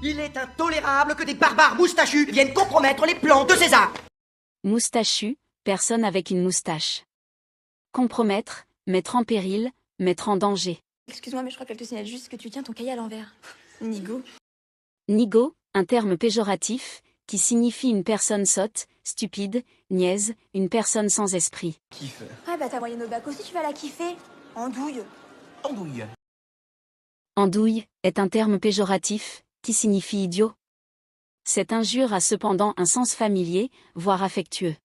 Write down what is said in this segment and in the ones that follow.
Il est intolérable que des barbares moustachus viennent compromettre les plans de César. Moustachu, personne avec une moustache. Compromettre, mettre en péril, mettre en danger. Excuse-moi, mais je crois qu'elle te signale juste que tu tiens ton cahier à l'envers. Nigo. Nigo, un terme péjoratif, qui signifie une personne sotte, stupide, niaise, une personne sans esprit. Kiffe. Ah bah ta moyenne au bac aussi, tu vas la kiffer. Andouille. Andouille. Andouille est un terme péjoratif, qui signifie idiot. Cette injure a cependant un sens familier, voire affectueux.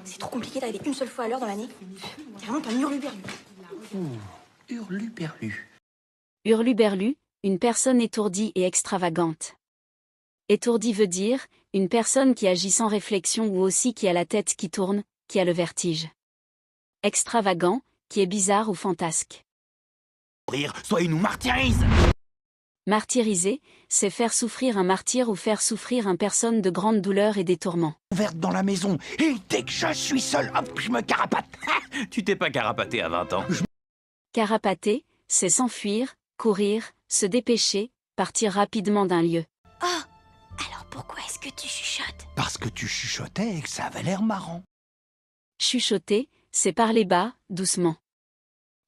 C'est trop compliqué d'arriver une seule fois à l'heure dans l'année. T'es vraiment pas hurluberlu. Hurluberlu. Hurluberlu, une personne étourdie et extravagante. Étourdi veut dire, une personne qui agit sans réflexion ou aussi qui a la tête qui tourne, qui a le vertige. Extravagant, qui est bizarre ou fantasque. Soit il nous martyrise. Martyriser, c'est faire souffrir un martyr ou faire souffrir une personne de grande douleur et des tourments. Ouverte dans la maison. Et dès que je suis seul, hop, je me carapate. Tu t'es pas carapaté à 20 ans. Carapater, c'est s'enfuir, courir, se dépêcher, partir rapidement d'un lieu. Ah, alors pourquoi est-ce que tu chuchotes? Parce que tu chuchotais et que ça avait l'air marrant. Chuchoter, c'est parler bas, doucement.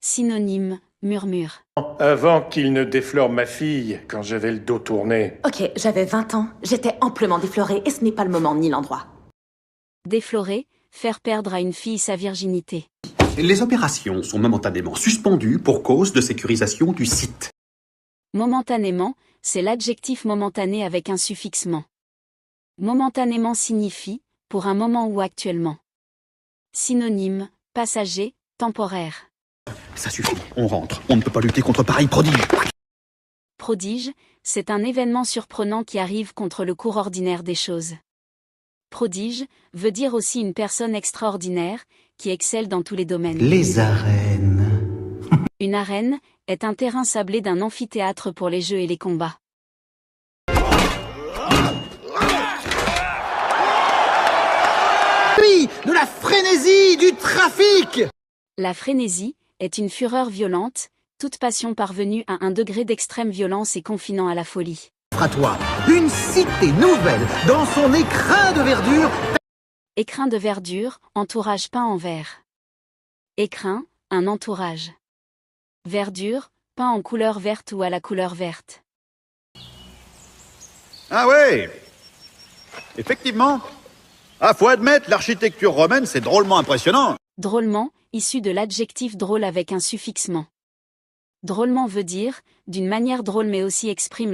Synonyme, murmure. Avant qu'il ne déflore ma fille, quand j'avais le dos tourné. Ok, j'avais 20 ans, j'étais amplement déflorée et ce n'est pas le moment ni l'endroit. Déflorer, faire perdre à une fille sa virginité. Les opérations sont momentanément suspendues pour cause de sécurisation du site. Momentanément, c'est l'adjectif momentané avec un suffixe ment. Momentanément signifie, pour un moment ou actuellement. Synonyme, passager, temporaire. Ça suffit, on rentre. On ne peut pas lutter contre pareil prodige. Prodige, c'est un événement surprenant qui arrive contre le cours ordinaire des choses. Prodige veut dire aussi une personne extraordinaire, qui excelle dans tous les domaines. Les arènes. Une arène est un terrain sablé d'un amphithéâtre pour les jeux et les combats. Puis, de la frénésie, du trafic. La frénésie est une fureur violente, toute passion parvenue à un degré d'extrême violence et confinant à la folie. À toi, une cité nouvelle dans son écrin de verdure. Écrin de verdure, entourage peint en vert. Écrin, un entourage. Verdure, peint en couleur verte ou à la couleur verte. Ah ouais. Effectivement. Ah, faut admettre, l'architecture romaine, c'est drôlement impressionnant. Drôlement, issu de l'adjectif drôle avec un suffixe ment. Drôlement veut dire, d'une manière drôle mais aussi exprime